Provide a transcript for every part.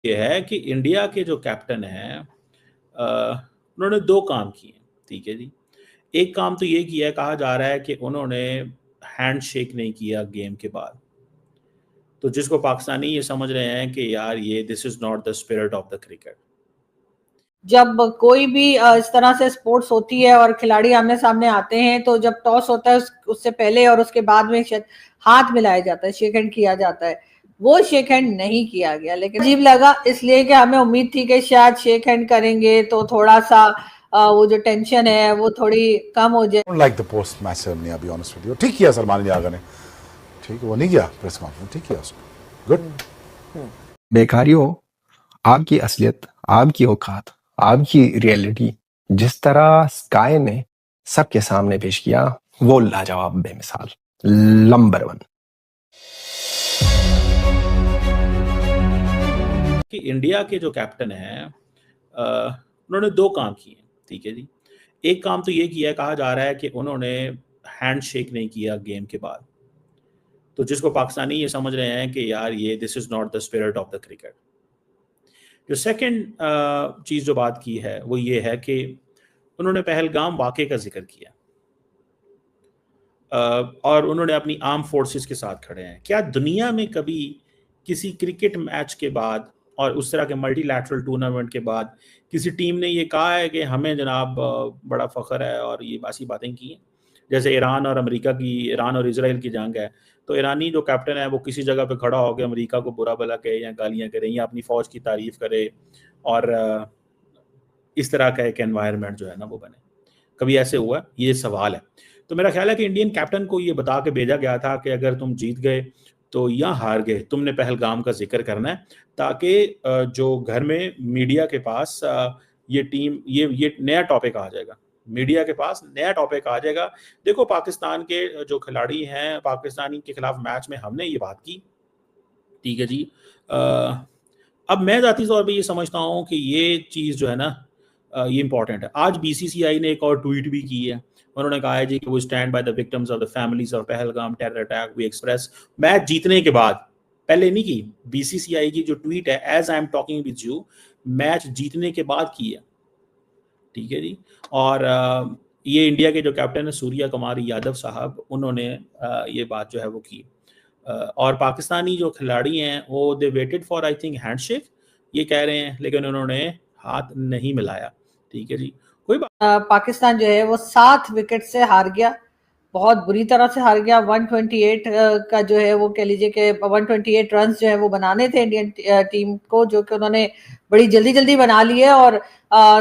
ये है कि इंडिया के जो कैप्टन हैं उन्होंने 2 काम किए, ठीक है जी। एक काम तो ये किया है, कहा जा रहा है कि उन्होंने हैंडशेक नहीं किया गेम के बाद। तो जिसको पाकिस्तानी ये समझ रहे हैं कि यार ये this is not the spirit of the cricket. जब कोई भी इस तरह से स्पोर्ट्स होती है और खिलाड़ी आमने सामने आते हैं तो जब टॉस होता है उससे पहले और उसके बाद में शायद हाथ मिलाया जाता है, शेक हैंड किया जाता है। वो शेक हैंड नहीं किया गया, लेकिन अजीब लगा इसलिए कि हमें उम्मीद थी कि शायद शेक हैंड करेंगे तो थोड़ा सा वो जो टेंशन है वो थोड़ी कम हो जाए। Like the post match ceremony, अभी ऑनेस्ट विद यू। ठीक किया सलमान आगा ने, ठीक है, वो नहीं किया प्रेस कॉन्फ्रेंस, ठीक किया उसको, गुड। बेकारियों, आपकी असलियत, आपकी औकात, आपकी रियलिटी जिस तरह स्काई ने सबके सामने पेश किया, वो लाजवाब, बेमिसाल, नंबर 1। कि इंडिया के जो कैप्टन हैं उन्होंने 2 काम किए, ठीक है जी। एक काम तो ये किया है, कहा जा रहा है कि उन्होंने हैंडशेक नहीं किया गेम के बाद। तो जिसको पाकिस्तानी ये समझ रहे हैं कि यार ये this is not the spirit of the cricket. जो सेकंड चीज़ जो बात की है वो ये है कि उन्होंने पहलगाम वाक़े का ज़िक्र किया और उन्होंने अपनी आर्म फोर्सेस के साथ खड़े हैं। क्या दुनिया में कभी किसी क्रिकेट मैच के बाद और उस तरह के मल्टीलैटरल टूर्नामेंट के बाद किसी टीम ने ये कहा है कि हमें जनाब बड़ा फ़ख्र है और ये ऐसी बातें की हैं? जैसे ईरान और इज़राइल की जंग है, तो ईरानी जो कैप्टन है वो किसी जगह पे खड़ा होकर अमेरिका को बुरा भला कहे या गालियाँ करे या अपनी फ़ौज की तारीफ़ करे और इस तरह का एक एनवायरनमेंट जो है ना वो बने। कभी ऐसे हुआ है? ये सवाल है। तो मेरा ख्याल है कि इंडियन कैप्टन को ये बता के भेजा गया था कि अगर तुम जीत गए तो या हार गए, तुमने पहलगाम का ज़िक्र करना है ताकि जो घर में मीडिया के पास ये टीम ये नया टॉपिक आ जाएगा। मीडिया के पास नया टॉपिक आ जाएगा। देखो पाकिस्तान के जो खिलाड़ी हैं, पाकिस्तानी के खिलाफ मैच में हमने ये बात की, ठीक है जी। अब मैं ज़ाती तौर पे ये समझता हूँ कि ये चीज़ जो है ना ये इम्पोर्टेंट है। आज बीसीसीआई ने एक और ट्वीट भी की है। उन्होंने कहा है जी कि वो stand by the victims of the families of Pahalgam terror attack. We express, match जीतने के बाद, पहले नहीं की। बीसीसीआई की जो ट्वीट है, as I am talking with you, match जीतने के बाद की है, ठीक है जी। और ये इंडिया के जो कैप्टन है सूर्या कुमार यादव साहब, उन्होंने ये बात जो है वो की। और पाकिस्तानी जो खिलाड़ी हैं वो they waited for I think handshake, ये कह रहे हैं, लेकिन उन्होंने हाथ नहीं मिलाया, ठीक है जी। कोई बात पाकिस्तान जो है वो 7 विकेट से हार गया, बहुत बुरी तरह से हार गया। 128 का जो है वो कह लीजिए कि 128 रन जो है वो बनाने थे इंडियन टीम को, जो कि उन्होंने बड़ी जल्दी जल्दी बना लिए और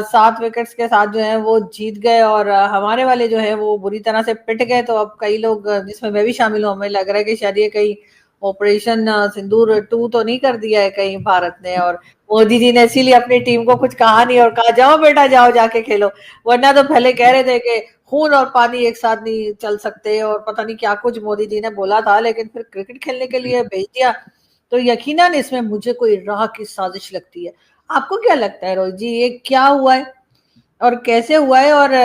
7 विकेट्स के साथ जो है वो जीत गए। और हमारे वाले जो है वो बुरी तरह से पिट गए। तो अब कई लोग, जिसमें मैं भी शामिल हूँ, हमें लग रहा है कि शायद ये कहीं ऑपरेशन सिंदूर 2 तो नहीं कर दिया है कहीं भारत ने, और मोदी जी ने इसीलिए अपनी टीम को कुछ कहा नहीं और कहा जाओ बेटा जाओ जाके खेलो। वरना तो पहले कह रहे थे कि खून और पानी एक साथ नहीं चल सकते और पता नहीं क्या कुछ मोदी जी ने बोला था, लेकिन फिर क्रिकेट खेलने के लिए भेज दिया। तो यकीनन इसमें मुझे कोई राह की साजिश लगती है। आपको क्या लगता है रोहित जी, ये क्या हुआ है और कैसे हुआ है? और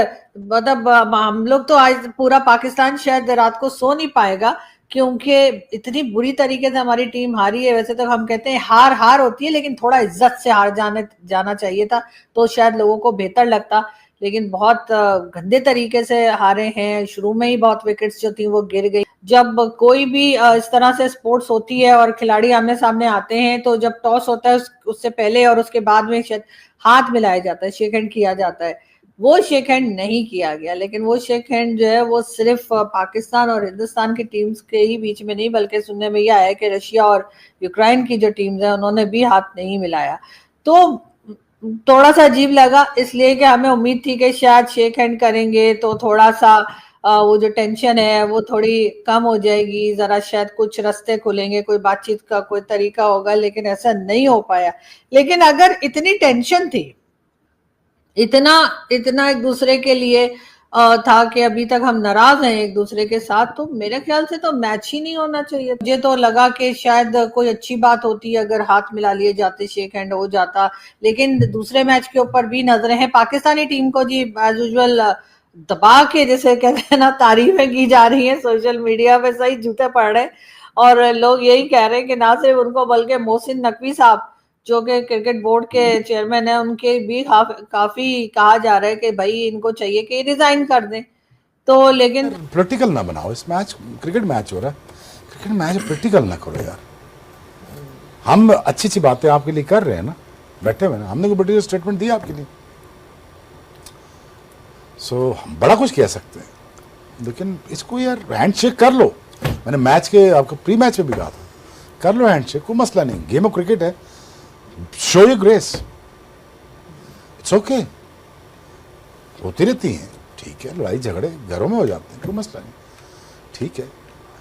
मतलब हम लोग तो आज पूरा पाकिस्तान शायद रात को सो नहीं पाएगा, क्योंकि इतनी बुरी तरीके से हमारी टीम हारी है। वैसे तो हम कहते हैं हार हार होती है, लेकिन थोड़ा इज्जत से हार जाना चाहिए था, तो शायद लोगों को बेहतर लगता। लेकिन बहुत गंदे तरीके से हारे हैं। शुरू में ही बहुत विकेट्स जो थी वो गिर गई। जब कोई भी इस तरह से स्पोर्ट्स होती है और खिलाड़ी आमने सामने आते हैं तो जब टॉस होता है उससे पहले और उसके बाद में शायद हाथ मिलाया जाता है, शेक हैंड किया जाता है। वो शेक हैंड नहीं किया गया, लेकिन वो शेक हैंड जो है वो सिर्फ पाकिस्तान और हिंदुस्तान की टीम्स के ही बीच में नहीं, बल्कि सुनने में यह आया कि रशिया और यूक्रेन की जो टीम्स हैं उन्होंने भी हाथ नहीं मिलाया। तो थोड़ा सा अजीब लगा इसलिए कि हमें उम्मीद थी कि शायद शेक हैंड करेंगे तो थोड़ा सा वो जो टेंशन है वो थोड़ी कम हो जाएगी, जरा शायद कुछ रास्ते खुलेंगे, कोई बातचीत का कोई तरीका होगा, लेकिन ऐसा नहीं हो पाया। लेकिन अगर इतनी टेंशन थी, इतना इतना एक दूसरे के लिए था कि अभी तक हम नाराज हैं एक दूसरे के साथ, तो मेरे ख्याल से तो मैच ही नहीं होना चाहिए। मुझे तो लगा कि शायद कोई अच्छी बात होती अगर हाथ मिला लिए जाते, शेक हैंड हो जाता। लेकिन दूसरे मैच के ऊपर भी नजरें हैं पाकिस्तानी टीम को जी, एज यूजुअल दबा के, जैसे कहते हैं ना, तारीफें की जा रही हैं सोशल मीडिया पे, सही जूते पड़ रहे हैं। और लोग यही कह रहे हैं कि ना सिर्फ उनको बल्कि मोहसिन नकवी साहब जो कि क्रिकेट बोर्ड के चेयरमैन है, उनके भी काफी कहा जा रहा है कि भाई इनको चाहिए कि रिजाइन कर दें। तो लेकिन प्रैक्टिकल ना बनाओ इस मैच, क्रिकेट मैच हो रहा है, क्रिकेट मैच प्रैक्टिकल ना करो यार। हम अच्छी अच्छी बातें आपके लिए कर रहे हैं ना, बैठे हुए ना, हमने कोई पर्टिकुलर स्टेटमेंट दिया आपके लिए, सो हम बड़ा कुछ कह सकते हैं, लेकिन इसको यार हैंडशेक कर लो। मैंने मैच के आपको प्री मैच में भी कहा था, कर लो हैंडशेक, कोई मसला नहीं, गेम ऑफ क्रिकेट है, show your grace, it's okay, होती रहती हैं, ठीक है, लड़ाई झगड़े घरों में हो जाते हैं, कोई मसला नहीं, ठीक है।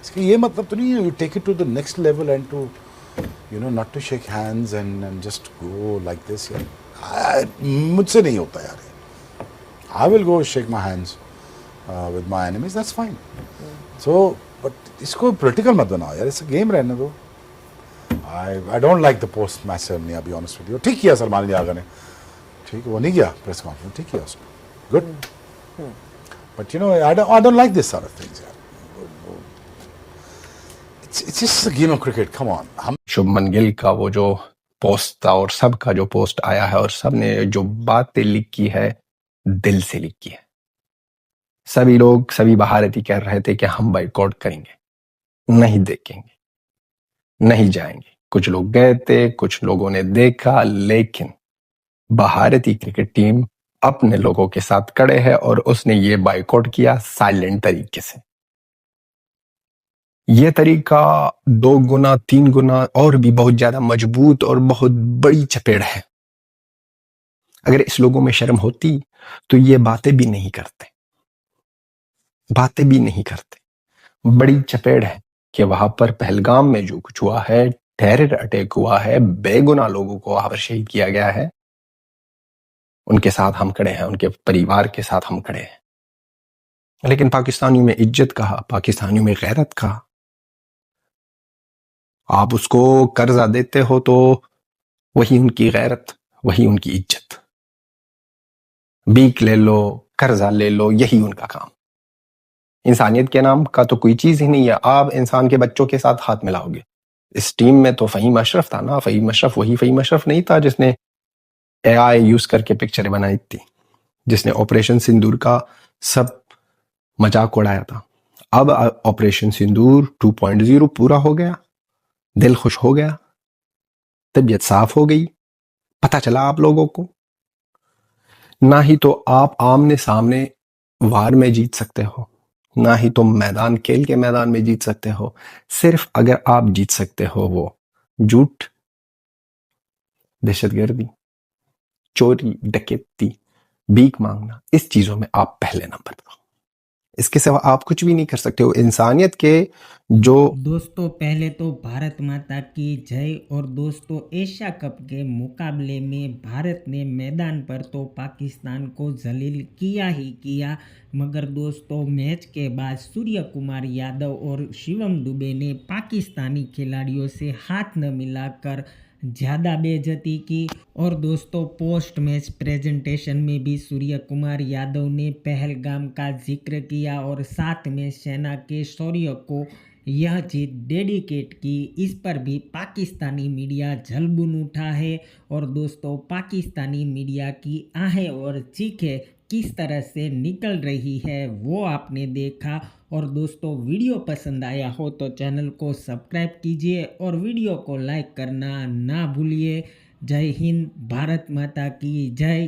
इसका ये मतलब तो नहीं है you take it to the next level and to you know not to shake hands and just go like this यार, मुझसे नहीं होता यार। I will go shake my hands with my enemies, that's fine. So but इसको political मत बनाओ यार, इसे गेम रहने दो। I don't like the post match ceremony, अभी ऑनेस्ट विद यू। ठीक किया सलमान आगा ने, ठीक है, वो नहीं किया प्रेस कॉन्फ्रेंस, ठीक किया उसने, good. But you know I don't like this sort of things यार, it's just a game of cricket, come on. हम शुभमन गिल का वो जो पोस्ट था और सबका जो पोस्ट आया है और सबने जो बातें लिखी है दिल से लिखी है। सभी लोग, सभी भारतीय कह रहे थे कि हम बाइकआउट करेंगे, नहीं देखेंगे, नहीं जाएंगे। कुछ लोग गए थे, कुछ लोगों ने देखा, लेकिन भारतीय क्रिकेट टीम अपने लोगों के साथ खड़े है और उसने ये बाइकआउट किया साइलेंट तरीके से। ये तरीका 2 गुना 3 गुना और भी बहुत ज्यादा मजबूत और बहुत बड़ी चपेट है। अगर इस लोगों में शर्म होती तो ये बातें भी नहीं करते, बातें भी नहीं करते। बड़ी चपेट है कि वहां पर पहलगाम में जो कुछ हुआ है, टेरर अटैक हुआ है, बेगुनाह लोगों को वहां पर शहीद किया गया है, उनके साथ हम खड़े हैं, उनके परिवार के साथ हम खड़े हैं। लेकिन पाकिस्तानियों में इज्जत कहा, पाकिस्तानियों में गैरत कहा। आप उसको कर्जा देते हो तो वही उनकी गैरत, वही उनकी इज्जत। भीख ले लो, कर्जा ले लो, यही उनका काम। इंसानियत के नाम का तो कोई चीज ही नहीं है। आप इंसान के बच्चों के साथ हाथ मिलाओगे। इस टीम में तो फहीम अशरफ था ना, फहीम अशरफ वही फहीम अशरफ नहीं था जिसने AI यूज करके पिक्चरें बनाई थी, जिसने ऑपरेशन सिंदूर का सब मजाक उड़ाया था। अब ऑपरेशन सिंदूर 2.0 पूरा हो गया, दिल खुश हो गया, तबीयत साफ हो गई, पता चला आप लोगों को। ना ही तो आप आमने सामने वार में जीत सकते हो, ना ही तो मैदान, खेल के मैदान में जीत सकते हो। सिर्फ अगर आप जीत सकते हो वो झूठ, दहशतगर्दी, चोरी, डकैती, भीख मांगना, इस चीजों में आप पहले नंबर पर हो। इसके सिवा आप कुछ भी नहीं कर सकते हो। इंसानियत के जो दोस्तों पहले तो भारत माता की जय। और दोस्तों एशिया कप के मुकाबले में भारत ने मैदान पर तो पाकिस्तान को जलील किया ही किया, मगर दोस्तों मैच के बाद सूर्य कुमार यादव और शिवम दुबे ने पाकिस्तानी खिलाड़ियों से हाथ न मिलाकर ज़्यादा बेइज्जती की। और दोस्तों पोस्ट मैच प्रेजेंटेशन में भी सूर्य कुमार यादव ने पहलगाम का जिक्र किया और साथ में सेना के शौर्य को यह जीत डेडिकेट की। इस पर भी पाकिस्तानी मीडिया झलबुन उठा है। और दोस्तों पाकिस्तानी मीडिया की आहें और चीखें किस तरह से निकल रही है वो आपने देखा। और दोस्तों वीडियो पसंद आया हो तो चैनल को सब्सक्राइब कीजिए और वीडियो को लाइक करना ना भूलिए। जय हिंद, भारत माता की जय।